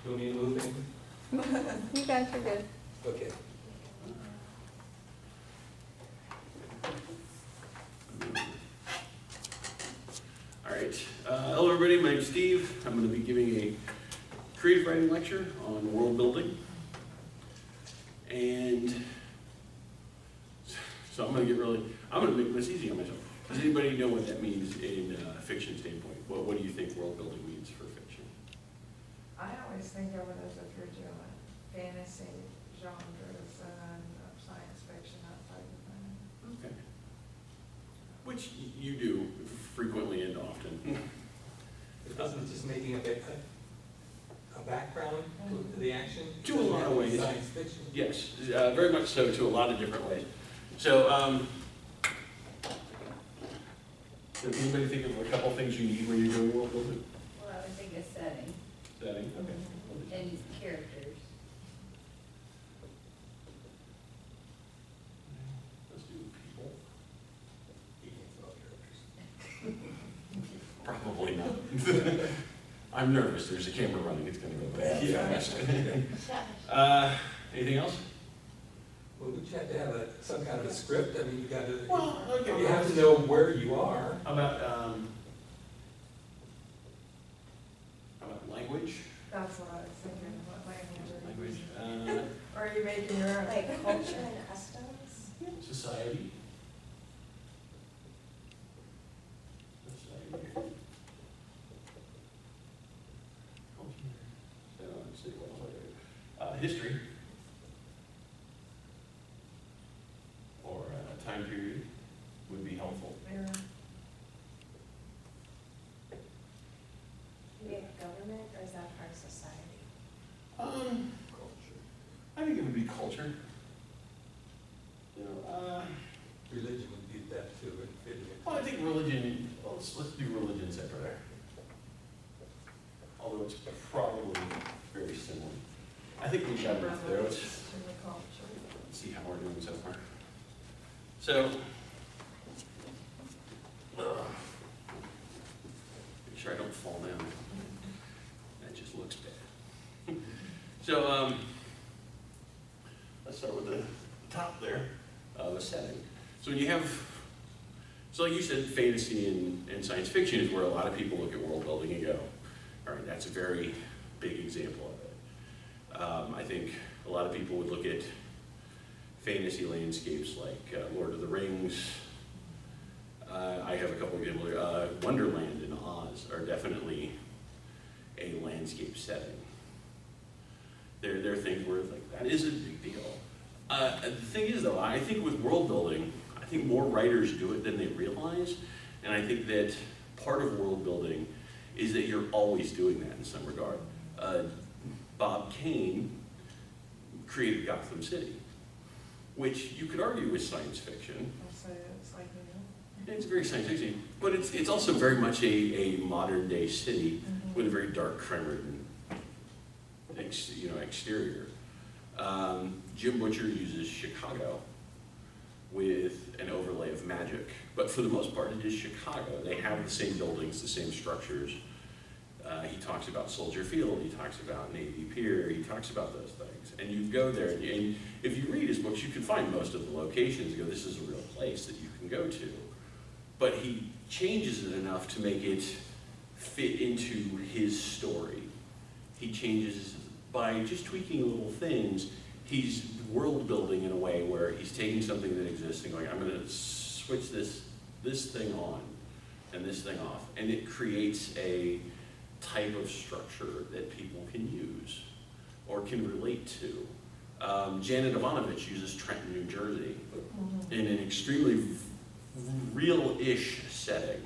You want me to move in? You guys are good. Okay. All right. Hello, everybody. My name's Steve. I'm going to be giving a creative writing lecture on world building. And so I'm going to make this easy on myself. Does anybody know what that means in a fiction standpoint? What do you think world building means for fiction? I always think of it as if you're doing fantasy genres and science fiction, that type of thing. Okay. Which you do frequently and often. Isn't it just making a background to the action? To a lot of ways. Science fiction? Yes, very much so, to a lot of different ways. So, does anybody think of a couple things you need when you're doing world building? Well, I would think a setting Setting, okay. and characters. Let's do people. You can't throw characters. Probably not. I'm nervous, there's a camera running, it's gonna go bad. Yeah. Anything else? Well, would you have to have some kind of a script? I mean, Well, okay. you have to know where you are. How about language? That's what I was thinking, what language are you Language, using? Or are you making your own? Like culture and customs? society. Society. Culture. So, let's see, what else I got? History. Or time period would be helpful. Era. Maybe government, or is that part of society? I think it would be culture. You know, Religion would be that too. It'd fit in. well, I think religion, well, let's do religion separate there. Although it's probably very similar. I think we got enough there. Let's In the culture. see how we're doing so far. So, make sure I don't fall down. That just looks bad. So, let's start with the top there, the setting. So when you have, so like you said, fantasy and science fiction is where a lot of people look at world building and go, all right, that's a very big example of it. I think a lot of people would look at fantasy landscapes like Lord of the Rings. I have a couple of examples here. Wonderland and Oz are definitely a landscape setting. They're things where it's like, that is a big deal. The thing is though, I think with world building, I think more writers do it than they realize. And I think that part of world building is that you're always doing that in some regard. Bob Kane created Gotham City, which you could argue is science fiction. I'll say it's like, It's very science fiction, but it's also very much a modern day city with a very dark crime-ridden exterior. Jim Butcher uses Chicago with an overlay of magic, but for the most part it is Chicago. They have the same buildings, the same structures. He talks about Soldier Field, he talks about Navy Pier, he talks about those things. And you go there, and if you read his books, you can find most of the locations, you go, this is a real place that you can go to. But he changes it enough to make it fit into his story. He changes, by just tweaking little things, he's world building in a way where he's taking something that exists and going, I'm gonna switch this thing on and this thing off. And it creates a type of structure that people can use or can relate to. Janet Ivanovich uses Trenton, New Jersey in an extremely real-ish setting,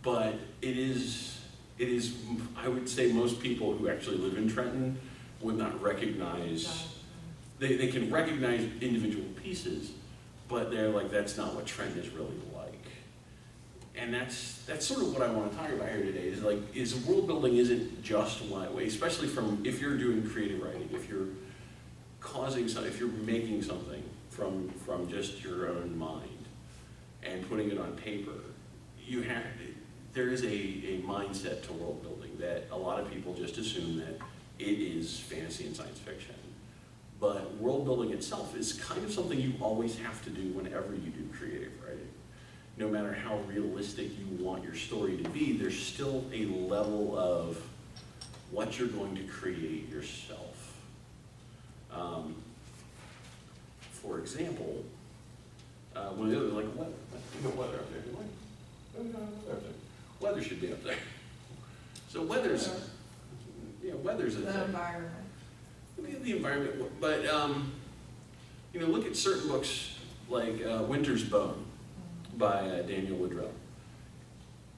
but it is, I would say most people who actually live in Trenton would not recognize, they can recognize individual pieces, but they're like, that's not what Trenton is really like. And that's sort of what I want to talk about here today, is world building isn't just one way, especially if you're doing creative writing, if you're if you're making something from just your own mind and putting it on paper, there is a mindset to world building that a lot of people just assume that it is fantasy and science fiction. But world building itself is kind of something you always have to do whenever you do creative writing. No matter how realistic you want your story to be, there's still a level of what you're going to create yourself. For example, one of the other, like, weather up there. Weather should be up there. So weather's a The thing. environment. Look at the environment, but look at certain books like Winter's Bone by Daniel Woodrell.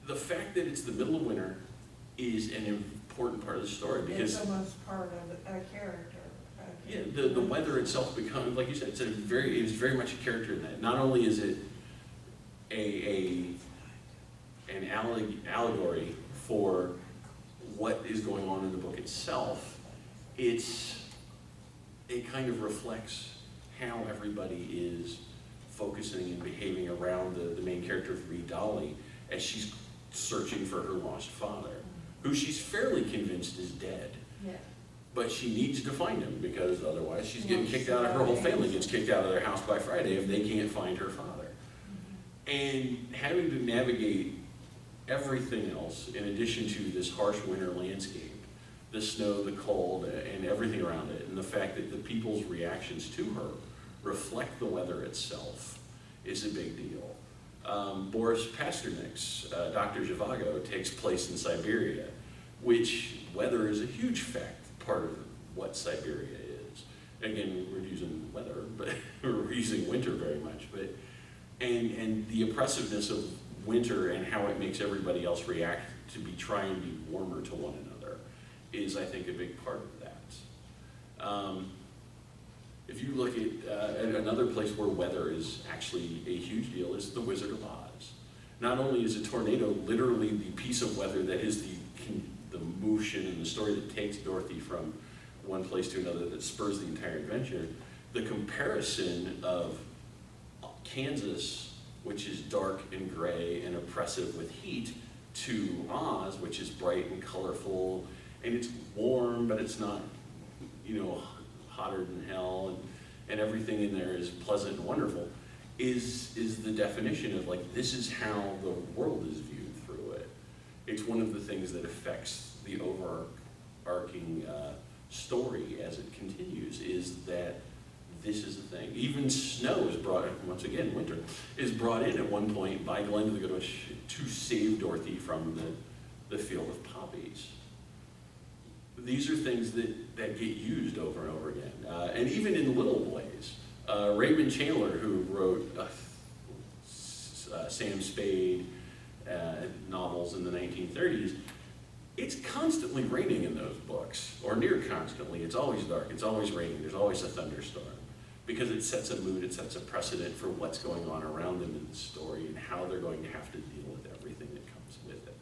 The fact that it's the middle of winter is an important part of the story because It's almost part of a character. yeah, the weather itself becomes, like you said, it's very much a character in that. Not only is it an allegory for what is going on in the book itself, it kind of reflects how everybody is focusing and behaving around the main character of Reed Dolly as she's searching for her lost father, who she's fairly convinced is dead. Yeah. But she needs to find him because otherwise she's getting kicked out of her whole family gets kicked out of their house by Friday if they can't find her father. And having to navigate everything else in addition to this harsh winter landscape, the snow, the cold, and everything around it, and the fact that the people's reactions to her reflect the weather itself is a big deal. Boris Pasternak's Dr. Zhivago takes place in Siberia, which weather is a huge part of what Siberia is. Again, we're using weather, but we're using winter very much. But and the oppressiveness of winter and how it makes everybody else react to be trying to be warmer to one another is, I think, a big part of that. If you look at another place where weather is actually a huge deal is The Wizard of Oz. Not only is a tornado literally the piece of weather that is the motion and the story that takes Dorothy from one place to another that spurs the entire adventure, the comparison of Kansas, which is dark and gray and oppressive with heat, to Oz, which is bright and colorful, and it's warm, but it's not, hotter than hell, and everything in there is pleasant and wonderful, is the definition of, like, this is how the world is viewed through it. It's one of the things that affects the overarching story as it continues, is that this is the thing. Even snow is brought, once again, winter, is brought in at one point by Glinda the Good Witch to save Dorothy from the field of poppies. These are things that get used over and over again. And even in little ways. Raymond Chandler, who wrote Sam Spade novels in the 1930s, it's constantly raining in those books, or near constantly. It's always dark, it's always raining, there's always a thunderstorm. Because it sets a mood, it sets a precedent for what's going on around them in the story and how they're going to have to deal with everything that comes with it.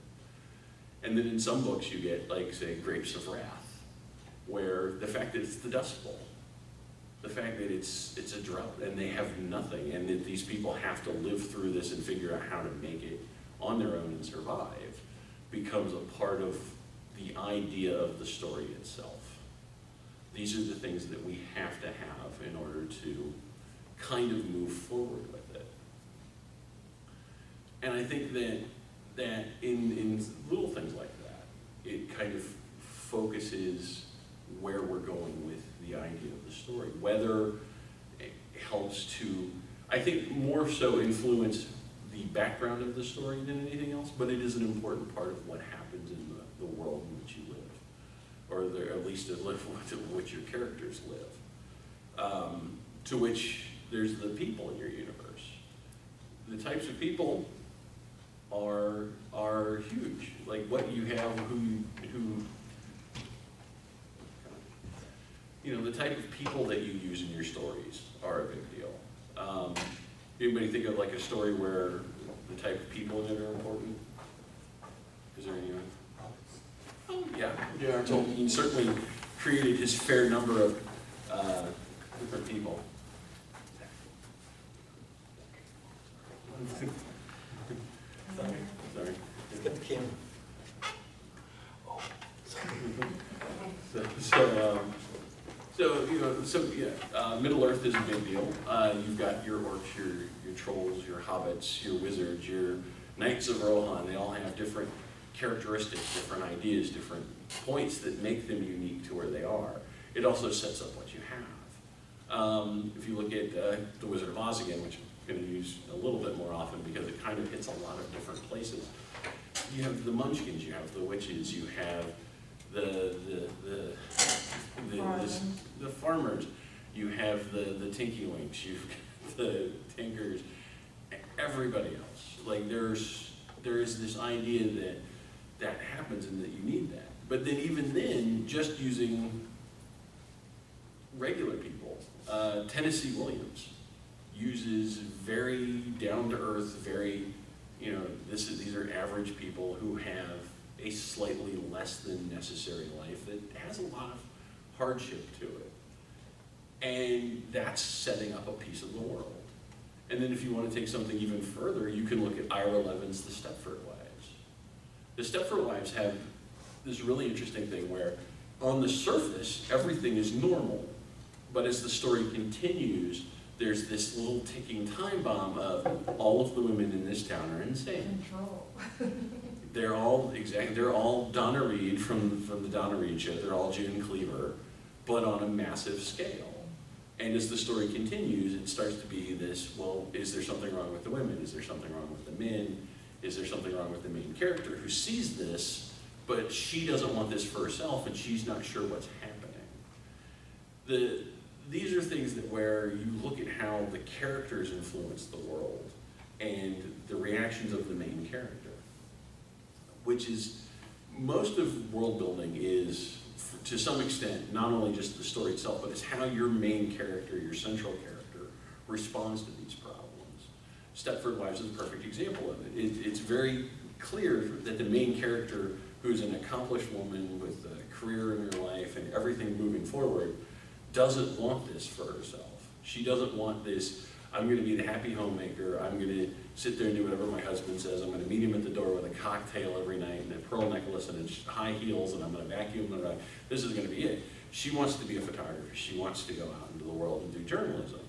And then in some books you get, like, say, Grapes of Wrath, where the fact that it's the Dust Bowl, the fact that it's a drought and they have nothing, and that these people have to live through this and figure out how to make it on their own and survive, becomes a part of the idea of the story itself. These are the things that we have to have in order to kind of move forward with it. And I think that in little things like that, it kind of focuses where we're going with the idea of the story. Whether it helps to, I think, more so influence the background of the story than anything else, but it is an important part of what happens in the world in which you live. Or at least to which your characters live. To which there's the people in your universe. The types of people are huge. Like what you have, the type of people that you use in your stories are a big deal. Anybody think of, like, a story where the type of people in it are important? Is there anyone? Oh, yeah, J.R. Tolkien certainly created his fair number of different people. Sorry. Look at the camera. Oh, sorry. Middle Earth is a big deal. You've got your orcs, your trolls, your hobbits, your wizards, your knights of Rohan. They all have different characteristics, different ideas, different points that make them unique to where they are. It also sets up what you have. If you look at The Wizard of Oz again, which I'm going to use a little bit more often because it kind of hits a lot of different places. You have the munchkins, you have the witches, you have the farmers, you have the tinky winks, you've got the tinkers, everybody else. Like there is this idea that happens and that you need that. But then even then, just using regular people, Tennessee Williams uses very down-to-earth, very, these are average people who have a slightly less than necessary life that has a lot of hardship to it. And that's setting up a piece of the world. And then if you want to take something even further, you can look at Ira Levin's The Stepford Wives. The Stepford Wives have this really interesting thing where on the surface, everything is normal. But as the story continues, there's this little ticking time bomb of all of the women in this town are insane. Control. They're all Donna Reed from the Donna Reed show. They're all June Cleaver, but on a massive scale. And as the story continues, it starts to be this, well, is there something wrong with the women? Is there something wrong with the men? Is there something wrong with the main character who sees this, but she doesn't want this for herself and she's not sure what's happening? These are things that where you look at how the characters influence the world and the reactions of the main character, which is, most of world building is, to some extent, not only just the story itself, but it's how your main character, your central character, responds to these problems. Stepford Wives is a perfect example of it. It's very clear that the main character, who's an accomplished woman with a career in her life and everything moving forward, doesn't want this for herself. She doesn't want this, I'm going to be the happy homemaker, I'm going to sit there and do whatever my husband says, I'm going to meet him at the door with a cocktail every night and a pearl necklace and high heels and I'm going to vacuum and this is going to be it. She wants to be a photographer, she wants to go out into the world and do journalism.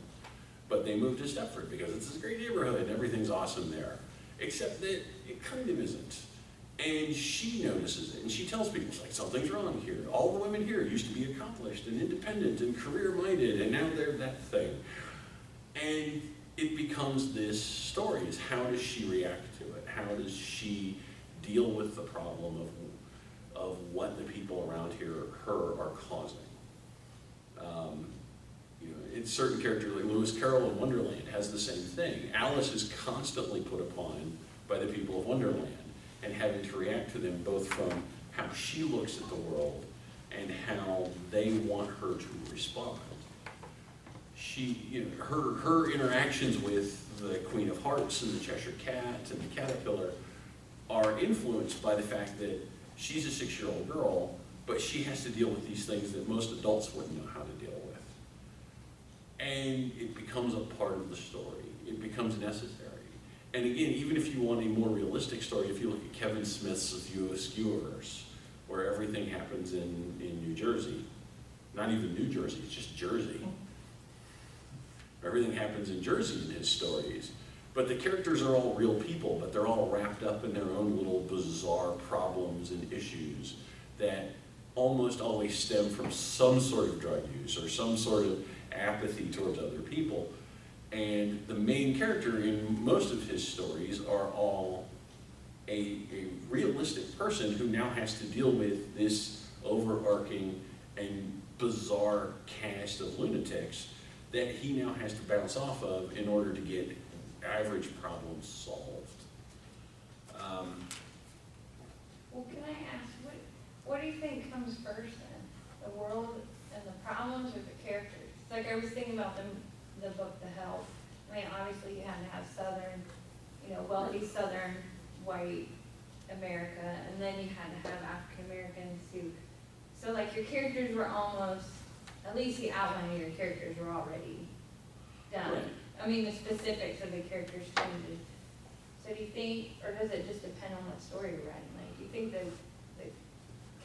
But they moved to Stepford because it's this great neighborhood and everything's awesome there. Except that it kind of isn't. And she notices it, and she tells people, like, something's wrong here. All the women here used to be accomplished and independent and career-minded, and now they're that thing. And it becomes this story, is how does she react to it? How does she deal with the problem of what the people around her are causing? It's certain characters, like Lewis Carroll in Wonderland, has the same thing. Alice is constantly put upon by the people of Wonderland, and having to react to them both from how she looks at the world and how they want her to respond. Her interactions with the Queen of Hearts and the Cheshire Cat and the Caterpillar are influenced by the fact that she's a 6-year-old girl, but she has to deal with these things that most adults wouldn't know how to deal with. And it becomes a part of the story. It becomes necessary. And again, even if you want a more realistic story, if you look at Kevin Smith's View Askew-verse, where everything happens in New Jersey, not even New Jersey, it's just Jersey. Everything happens in Jersey in his stories. But the characters are all real people, but they're all wrapped up in their own little bizarre problems and issues that almost always stem from some sort of drug use or some sort of apathy towards other people. And the main character in most of his stories are all a realistic person who now has to deal with this overarching and bizarre cast of lunatics that he now has to bounce off of in order to get average problems solved. Well, can I ask, what do you think comes first then? The world and the problems or the characters? Like I was thinking about the book, The Help. I mean, obviously you had to have Southern, wealthy Southern white America, and then you had to have African Americans who, so like your characters were almost, at least the outline of your characters were already done. Right. I mean, the specifics of the characters changes. So do you think, or does it just depend on what story you're writing? Like, do you think the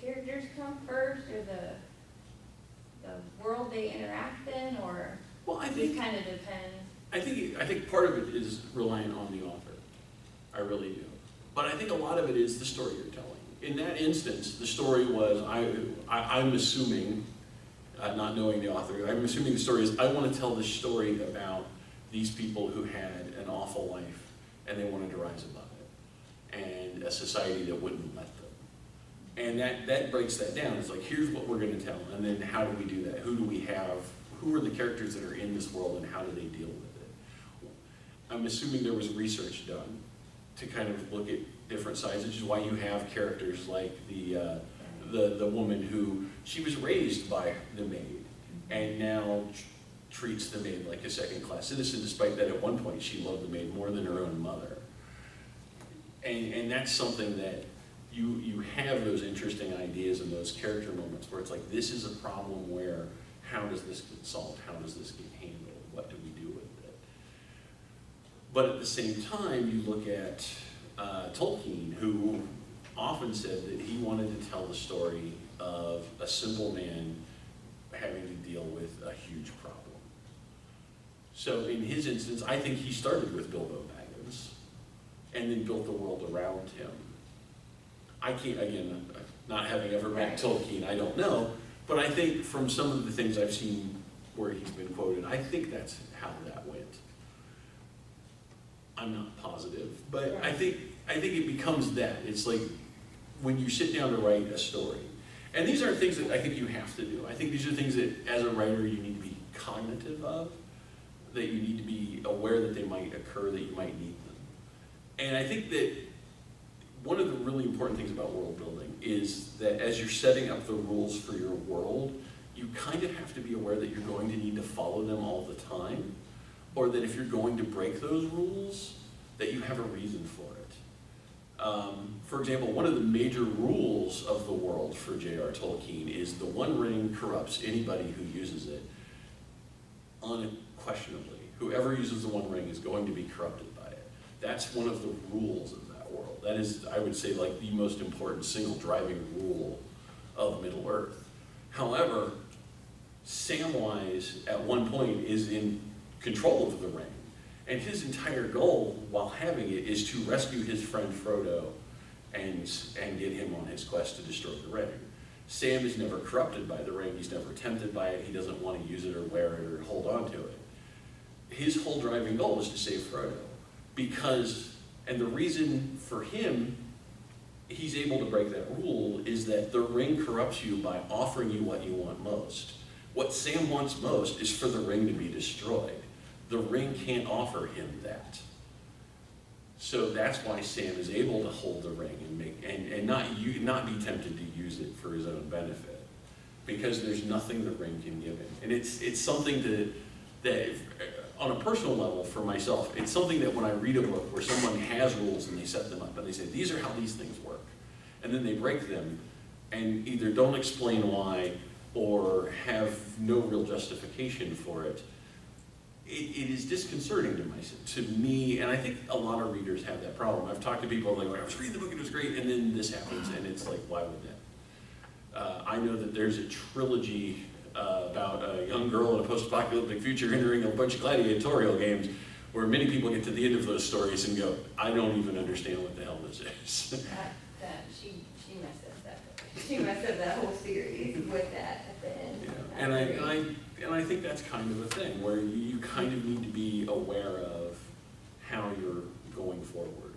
characters come first, or world they interact in, or Well, I it think, kind of depends? I think part of it is reliant on the author. I really do. But I think a lot of it is the story you're telling. In that instance, the story was, I'm assuming, not knowing the author, I'm assuming the story is, I want to tell this story about these people who had an awful life and they wanted to rise above it, and a society that wouldn't let them. And that breaks that down. It's like, here's what we're going to tell, and then how do we do that? Who do we have? Who are the characters that are in this world, and how do they deal with it? I'm assuming there was research done to kind of look at different sides, which is why you have characters like the woman who, she was raised by the maid, and now treats the maid like a second-class citizen, despite that at one point she loved the maid more than her own mother. And that's something that you have those interesting ideas and those character moments where it's like, this is a problem where, how does this get solved? How does this get handled? What do we do with it? But at the same time, you look at Tolkien, who often said that he wanted to tell the story of a simple man having to deal with a huge problem. So in his instance, I think he started with Bilbo Baggins and then built the world around him. I can't, again, not having ever met Tolkien, I don't know, but I think from some of the things I've seen where he's been quoted, I think that's how that went. I'm not positive, but I think it becomes that. It's like when you sit down to write a story, and these aren't things that I think you have to do. I think these are things that, as a writer, you need to be cognitive of, that you need to be aware that they might occur, that you might need them. And I think that one of the really important things about world building is that as you're setting up the rules for your world, you kind of have to be aware that you're going to need to follow them all the time, or that if you're going to break those rules, that you have a reason for it. For example, one of the major rules of the world for J.R. Tolkien is the One Ring corrupts anybody who uses it unquestionably. Whoever uses the One Ring is going to be corrupted by it. That's one of the rules of that world. That is, I would say, like the most important single driving rule of Middle-earth. However, Samwise at one point is in control of the ring, and his entire goal while having it is to rescue his friend Frodo and get him on his quest to destroy the ring. Sam is never corrupted by the ring, he's never tempted by it, he doesn't want to use it or wear it or hold on to it. His whole driving goal is to save Frodo, because, and the reason for him, he's able to break that rule, is that the ring corrupts you by offering you what you want most. What Sam wants most is for the ring to be destroyed. The ring can't offer him that. So that's why Sam is able to hold the ring and not be tempted to use it for his own benefit, because there's nothing the ring can give him. And it's something that on a personal level for myself, it's something that when I read a book where someone has rules and they set them up and they say, these are how these things work, and then they break them and either don't explain why or have no real justification for it, it is disconcerting to me, and I think a lot of readers have that problem. I've talked to people like, I was reading the book, it was great, and then this happens, and it's like, why would that? I know that there's a trilogy about a young girl in a post-apocalyptic future entering a bunch of gladiatorial games, where many people get to the end of those stories and go, I don't even understand what the hell this is. She messed up that. She messed up that whole series with that at the end. Yeah. And I think that's kind of a thing where you kind of need to be aware of how you're going forward.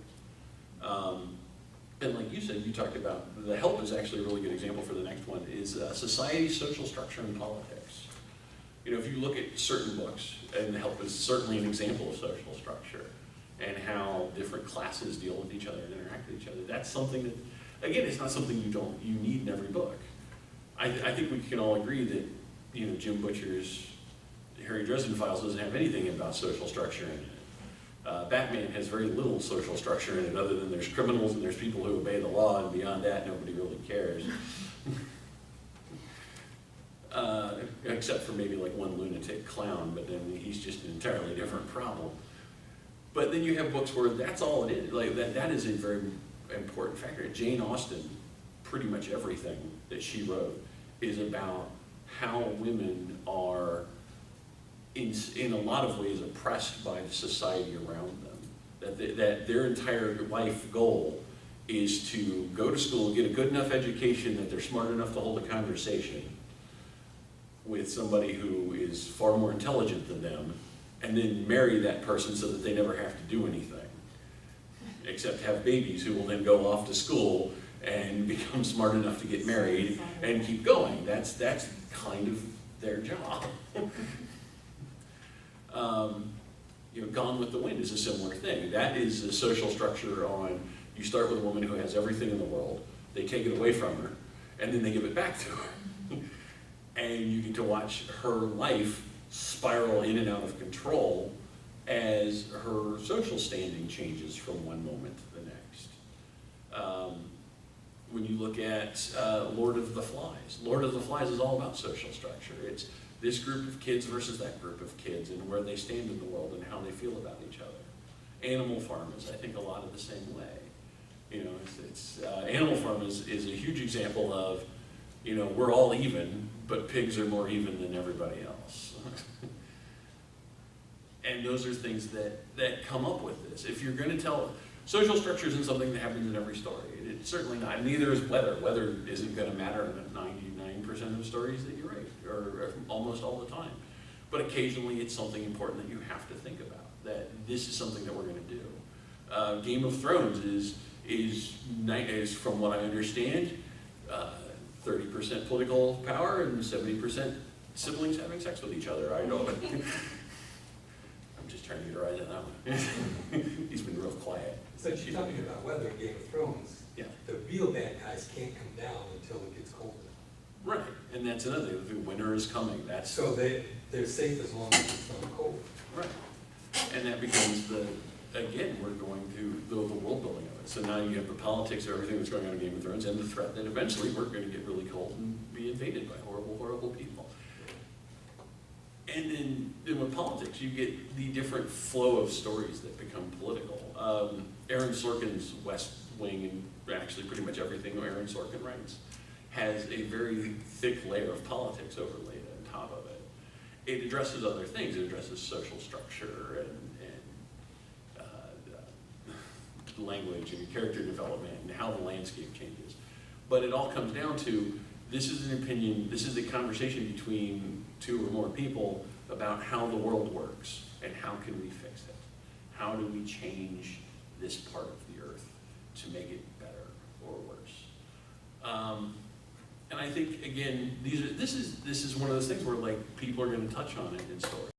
And like you said, you talked about, The Help is actually a really good example for the next one, is society, social structure, and politics. You know, if you look at certain books, and The Help is certainly an example of social structure and how different classes deal with each other and interact with each other, that's something that, again, it's not something you need in every book. I think we can all agree that, you know, Jim Butcher's Harry Dresden Files doesn't have anything about social structure in it. Batman has very little social structure in it, other than there's criminals and there's people who obey the law, and beyond that, nobody really cares. Except for maybe like one lunatic clown, but then he's just an entirely different problem. But then you have books where that's all it is. Like that is a very important factor. Jane Austen, pretty much everything that she wrote is about how women are in a lot of ways oppressed by the society around them. That their entire life goal is to go to school, get a good enough education that they're smart enough to hold a conversation with somebody who is far more intelligent than them, and then marry that person so that they never have to do anything, except have babies who will then go off to school and become smart enough to get married and keep going. That's kind of their job. Gone with the Wind is a similar thing. That is a social structure on, you start with a woman who has everything in the world, they take it away from her, and then they give it back to her. And you get to watch her life spiral in and out of control as her social standing changes from one moment to the next. When you look at Lord of the Flies is all about social structure. It's this group of kids versus that group of kids and where they stand in the world and how they feel about each other. Animal Farm is, I think, a lot of the same way. Animal Farm is a huge example of, we're all even, but pigs are more even than everybody else. And those are things that come up with this. If you're going to tell, social structure isn't something that happens in every story. It's certainly not. Neither is weather. Weather isn't going to matter in 99% of the stories that you write, or almost all the time. But occasionally it's something important that you have to think about, that this is something that we're going to do. Game of Thrones is, from what I understand, 30% political power and 70% siblings having sex with each other. I know. I'm just trying to get a rise out of that one. He's been real quiet. So you're talking about weather in Game of Thrones. Yeah. The real bad guys can't come down until it gets colder. Right, and that's another thing. The winter is coming. So they're safe as long as it's not cold. Right. And that becomes again, we're going through the world building of it. So now you have the politics of everything that's going on in Game of Thrones and the threat that eventually we're going to get really cold and be invaded by horrible, horrible people. And then with politics, you get the different flow of stories that become political. Aaron Sorkin's West Wing, and actually pretty much everything Aaron Sorkin writes, has a very thick layer of politics overlaid on top of it. It addresses other things. It addresses social structure and language and character development and how the landscape changes. But it all comes down to, this is an opinion, this is a conversation between two or more people about how the world works and how can we fix it. How do we change this part of the earth to make it better or worse? And I think, again, this is one of those things where, like, people are going to touch on it in stories.